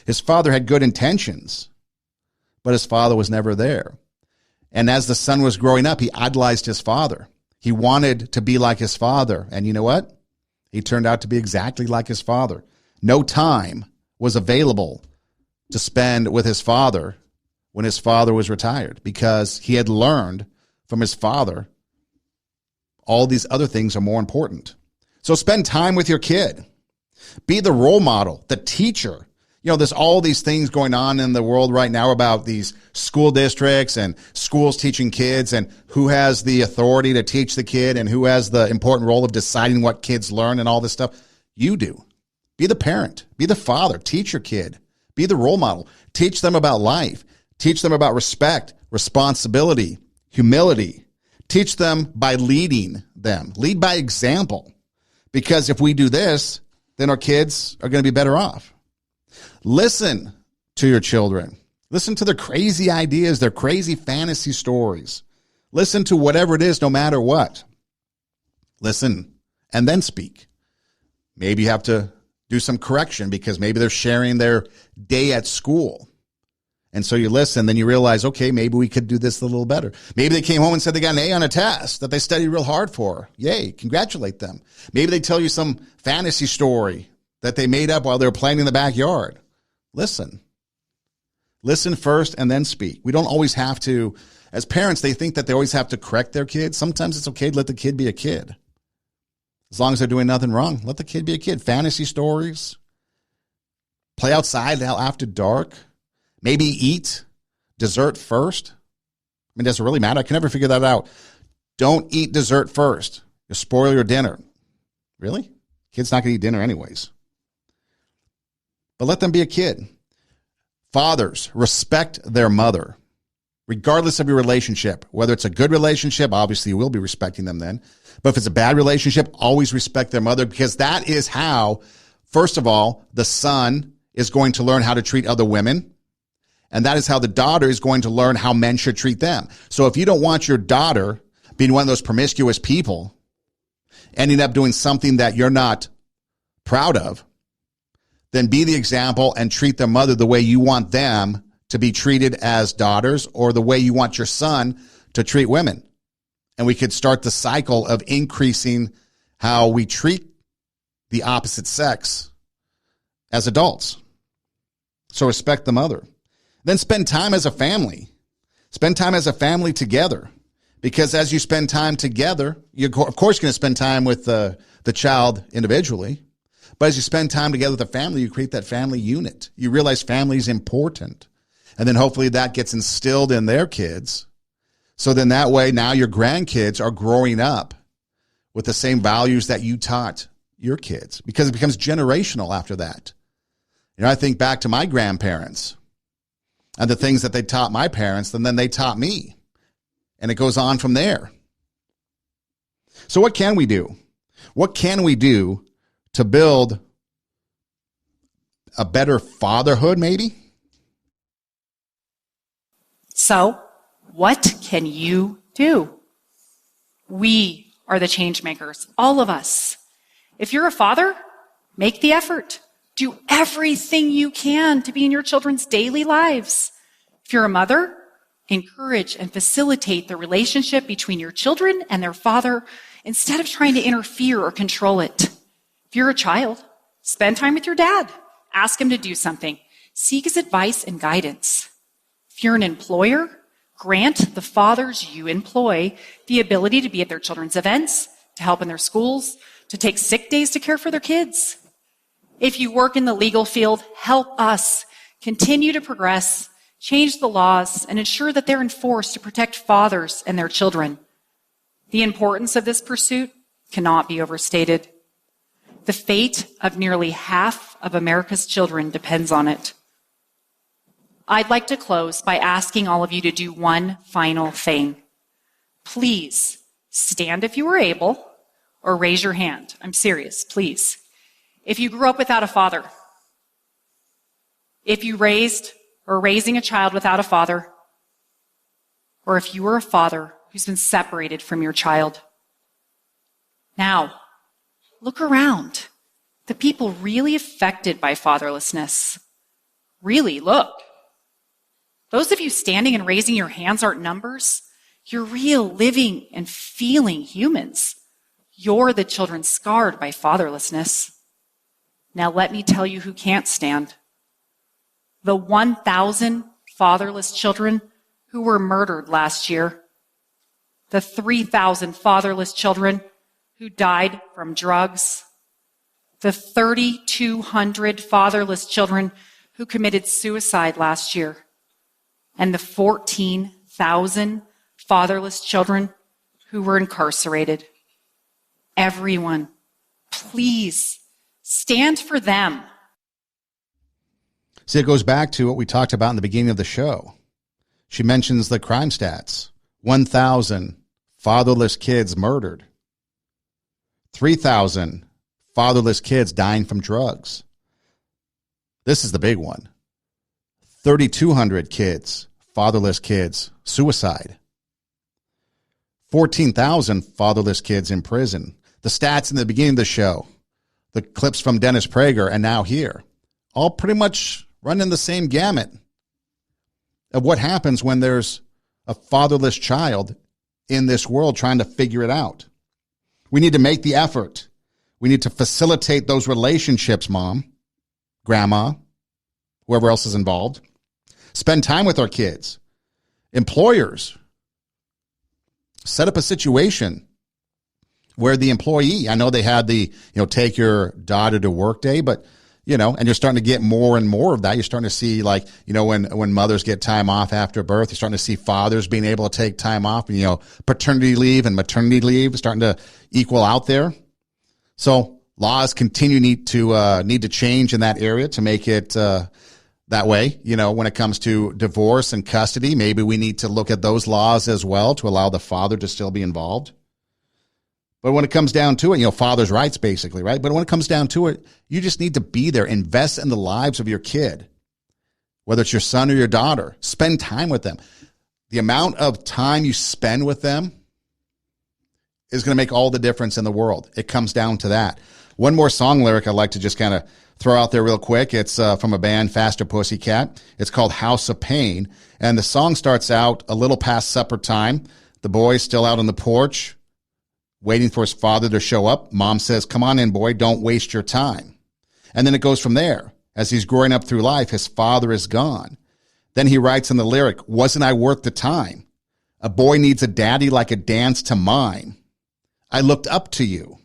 His father had good intentions, but his father was never there. And as the son was growing up, he idolized his father. He wanted to be like his father. And you know what? He turned out to be exactly like his father. No time was available to spend with his father when his father was retired, because he had learned from his father all these other things are more important. So spend time with your kid. Be the role model, the teacher. There's all these things going on in the world right now about these school districts and schools teaching kids and who has the authority to teach the kid and who has the important role of deciding what kids learn and all this stuff. You do. Be the parent. Be the father. Teach your kid. Be the role model. Teach them about life. Teach them about respect, responsibility, humility. Teach them by leading them. Lead by example. Because if we do this, then our kids are going to be better off. Listen to your children. Listen to their crazy ideas, their crazy fantasy stories. Listen to whatever it is, no matter what. Listen and then speak. Maybe you have to do some correction because maybe they're sharing their day at school. And so you listen, then you realize, okay, maybe we could do this a little better. Maybe they came home and said they got an A on a test that they studied real hard for. Yay, congratulate them. Maybe they tell you some fantasy story that they made up while they were playing in the backyard. Listen. Listen first and then speak. We don't always have to, as parents, they think that they always have to correct their kids. Sometimes it's okay to let the kid be a kid. As long as they're doing nothing wrong, let the kid be a kid. Fantasy stories. Play outside after dark. Maybe eat dessert first. Does it really matter? I can never figure that out. Don't eat dessert first. You'll spoil your dinner. Really? Kid's not going to eat dinner anyways. But let them be a kid. Fathers, respect their mother, regardless of your relationship. Whether it's a good relationship, obviously you will be respecting them then. But if it's a bad relationship, always respect their mother, because that is how, first of all, the son is going to learn how to treat other women. And that is how the daughter is going to learn how men should treat them. So if you don't want your daughter being one of those promiscuous people, ending up doing something that you're not proud of, then be the example and treat their mother the way you want them to be treated as daughters, or the way you want your son to treat women. And we could start the cycle of increasing how we treat the opposite sex as adults. So respect the mother. Then spend time as a family. Spend time as a family together. Because as you spend time together, you're of course going to spend time with the child individually. But as you spend time together with the family, you create that family unit. You realize family is important. And then hopefully that gets instilled in their kids. So then that way, now your grandkids are growing up with the same values that you taught your kids. Because it becomes generational after that. I think back to my grandparents and the things that they taught my parents, and then they taught me. And it goes on from there. So what can we do? What can we do to build a better fatherhood, maybe? So, what can you do? We are the change makers, all of us. If you're a father, make the effort. Do everything you can to be in your children's daily lives. If you're a mother, encourage and facilitate the relationship between your children and their father instead of trying to interfere or control it. If you're a child, spend time with your dad. Ask him to do something. Seek his advice and guidance. If you're an employer, grant the fathers you employ the ability to be at their children's events, to help in their schools, to take sick days to care for their kids. If you work in the legal field, help us continue to progress, change the laws, and ensure that they're enforced to protect fathers and their children. The importance of this pursuit cannot be overstated. The fate of nearly half of America's children depends on it. I'd like to close by asking all of you to do one final thing. Please stand if you are able, or raise your hand. I'm serious, please. If you grew up without a father, if you raised or raising a child without a father, or if you were a father who's been separated from your child. Now, look around. The people really affected by fatherlessness. Really, look. Those of you standing and raising your hands aren't numbers. You're real, living, and feeling humans. You're the children scarred by fatherlessness. Now let me tell you who can't stand. The 1,000 fatherless children who were murdered last year. The 3,000 fatherless children who died from drugs. The 3,200 fatherless children who committed suicide last year. And the 14,000 fatherless children who were incarcerated. Everyone, please stand for them. See, it goes back to what we talked about in the beginning of the show. She mentions the crime stats. 1,000 fatherless kids murdered. 3,000 fatherless kids dying from drugs. This is the big one. 3,200 kids, fatherless kids, suicide. 14,000 fatherless kids in prison. The stats in the beginning of the show, the clips from Dennis Prager, and now here, all pretty much running the same gamut of what happens when there's a fatherless child in this world trying to figure it out. We need to make the effort. We need to facilitate those relationships, mom, grandma, whoever else is involved. Spend time with our kids. Employers, set up a situation where the employee, I know they had the, take your daughter to work day, but, and you're starting to get more and more of that. You're starting to see when mothers get time off after birth, you're starting to see fathers being able to take time off, and, paternity leave and maternity leave is starting to equal out there. So laws need to change in that area to make it, that way. When it comes to divorce and custody, maybe we need to look at those laws as well to allow the father to still be involved. But when it comes down to it, father's rights basically, right? But when it comes down to it, you just need to be there, invest in the lives of your kid, whether it's your son or your daughter. Spend time with them. The amount of time you spend with them is going to make all the difference in the world. It comes down to that. One more song lyric I'd like to just kind of throw out there real quick. It's from a band, Faster Pussycat. It's called House of Pain. And the song starts out a little past supper time. The boy's still out on the porch, waiting for his father to show up. Mom says, "Come on in, boy, don't waste your time." And then it goes from there. As he's growing up through life, his father is gone. Then he writes in the lyric, "Wasn't I worth the time? A boy needs a daddy like a dance to mine. I looked up to you,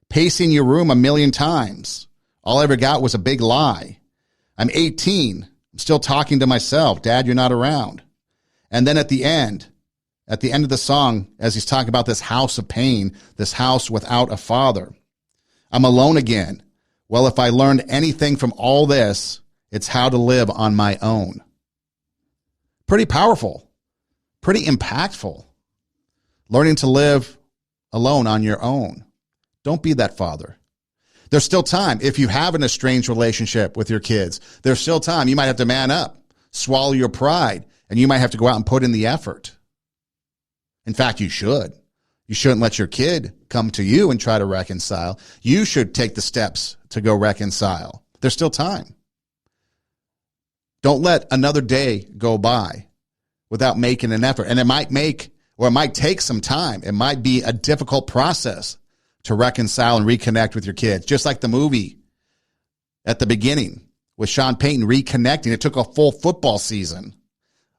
pacing your room a million times. All I ever got was a big lie. I'm 18. I'm still talking to myself. Dad, you're not around." And then at the end of the song, as he's talking about this house of pain, this house without a father, "I'm alone again. Well, if I learned anything from all this, it's how to live on my own." Pretty powerful, pretty impactful. Learning to live alone on your own. Don't be that father. There's still time. If you have an estranged relationship with your kids, there's still time. You might have to man up, swallow your pride, and you might have to go out and put in the effort. In fact, you should. You shouldn't let your kid come to you and try to reconcile. You should take the steps to go reconcile. There's still time. Don't let another day go by without making an effort. And it might take some time. It might be a difficult process to reconcile and reconnect with your kids. Just like the movie at the beginning with Sean Payton reconnecting. It took a full football season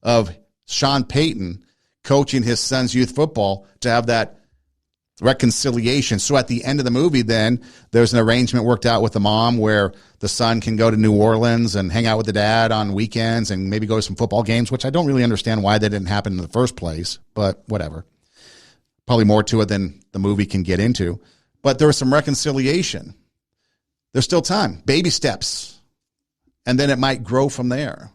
of Sean Payton coaching his son's youth football to have that reconciliation. So at the end of the movie, then there's an arrangement worked out with the mom where the son can go to New Orleans and hang out with the dad on weekends and maybe go to some football games, which I don't really understand why that didn't happen in the first place, but whatever. Probably more to it than the movie can get into. But there was some reconciliation. There's still time. Baby steps. And then it might grow from there.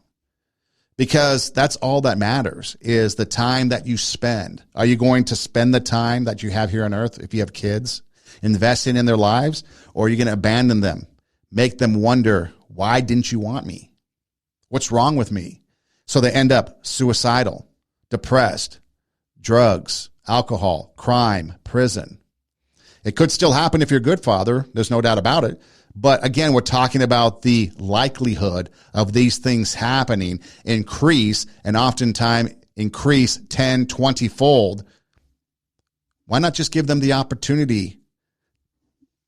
Because that's all that matters is the time that you spend. Are you going to spend the time that you have here on earth if you have kids, investing in their lives, or are you going to abandon them, make them wonder, why didn't you want me? What's wrong with me? So they end up suicidal, depressed, drugs, alcohol, crime, prison. It could still happen if you're a good father. There's no doubt about it. But again, we're talking about the likelihood of these things happening increase, and oftentimes increase 10, 20-fold. Why not just give them the opportunity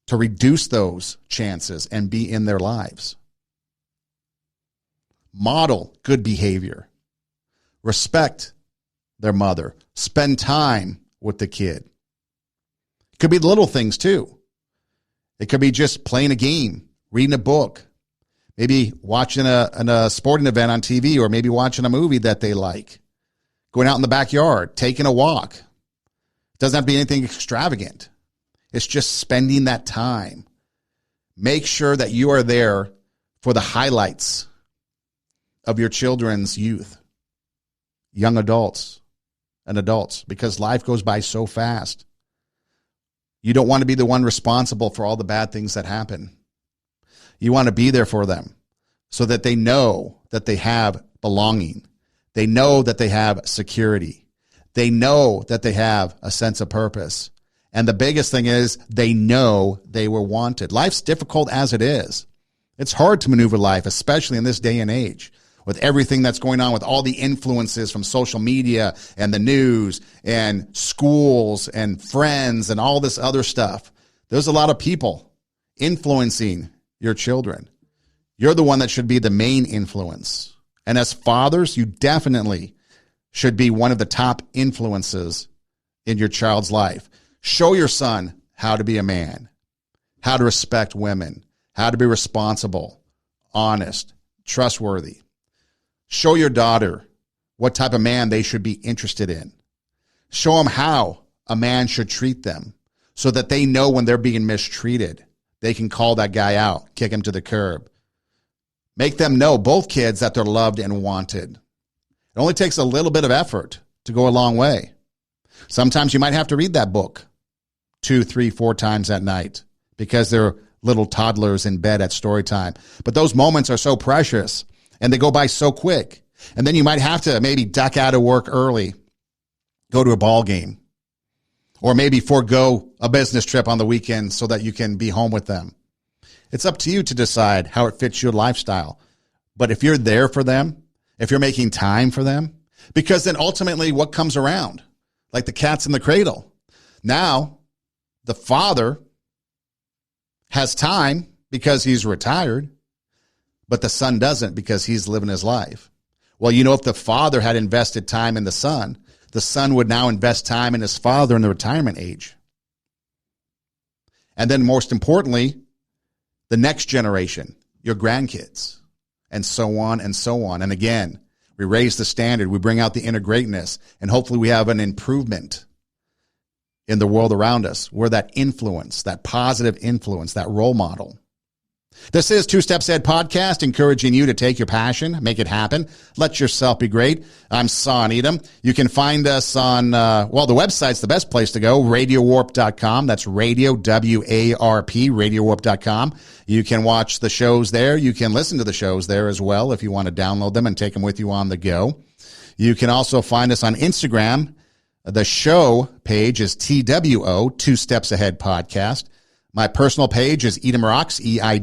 to reduce those chances and be in their lives? Model good behavior. Respect their mother. Spend time with the kid. It could be the little things too. It could be just playing a game, reading a book, maybe watching a sporting event on TV, or maybe watching a movie that they like, going out in the backyard, taking a walk. It doesn't have to be anything extravagant. It's just spending that time. Make sure that you are there for the highlights of your children's youth, young adults and adults, because life goes by so fast. You don't want to be the one responsible for all the bad things that happen. You want to be there for them so that they know that they have belonging. They know that they have security. They know that they have a sense of purpose. And the biggest thing is they know they were wanted. Life's difficult as it is. It's hard to maneuver life, especially in this day and age, with everything that's going on, with all the influences from social media and the news and schools and friends and all this other stuff. There's a lot of people influencing your children. You're the one that should be the main influence. And as fathers, you definitely should be one of the top influences in your child's life. Show your son how to be a man, how to respect women, how to be responsible, honest, trustworthy. Show your daughter what type of man they should be interested in. Show them how a man should treat them so that they know when they're being mistreated, they can call that guy out, kick him to the curb. Make them know, both kids, that they're loved and wanted. It only takes a little bit of effort to go a long way. Sometimes you might have to read that book 2, 3, 4 times at night because they're little toddlers in bed at story time. But those moments are so precious and they go by so quick. And then you might have to maybe duck out of work early, go to a ball game, or maybe forego a business trip on the weekend so that you can be home with them. It's up to you to decide how it fits your lifestyle. But if you're there for them, if you're making time for them, because then ultimately what comes around, like the cat's in the cradle. Now, the father has time because he's retired, but the son doesn't because he's living his life. Well, you know, if the father had invested time in the son would now invest time in his father in the retirement age. And then most importantly, the next generation, your grandkids, and so on and so on. And again, we raise the standard, we bring out the inner greatness, and hopefully we have an improvement in the world around us. We're that influence, that positive influence, that role model. This is Two Steps Ahead Podcast, encouraging you to take your passion, make it happen, let yourself be great. I'm Son Edom. You can find us on, the website's the best place to go, radiowarp.com. That's radio, W-A-R-P, radiowarp.com. You can watch the shows there. You can listen to the shows there as well if you want to download them and take them with you on the go. You can also find us on Instagram. The show page is TWO, Two Steps Ahead Podcast. My personal page is Edom Rocks, EIDEM-ROCKS.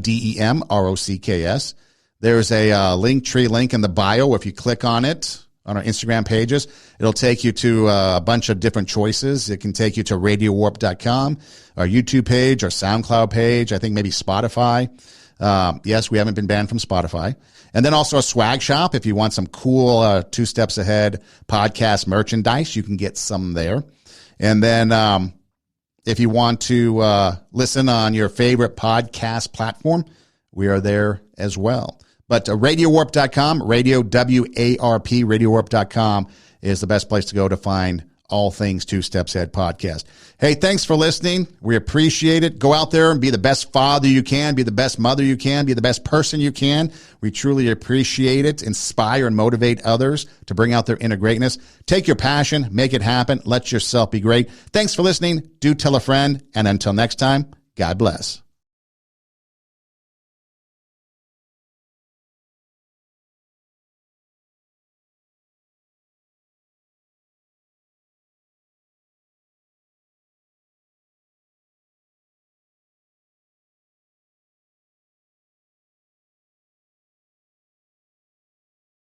There's a Linktree link in the bio. If you click on it on our Instagram pages, it'll take you to a bunch of different choices. It can take you to radiowarp.com, our YouTube page, our SoundCloud page, I think maybe Spotify. Yes, we haven't been banned from Spotify. And then also a swag shop. If you want some cool Two Steps Ahead podcast merchandise, you can get some there. And then if you want to listen on your favorite podcast platform, we are there as well. But radiowarp.com, radio, W-A-R-P, radiowarp.com is the best place to go to find all things Two Steps Ahead Podcast. Hey, thanks for listening. We appreciate it. Go out there and be the best father you can, be the best mother you can, be the best person you can. We truly appreciate it. Inspire and motivate others to bring out their inner greatness. Take your passion, make it happen. Let yourself be great. Thanks for listening. Do tell a friend. And until next time, God bless.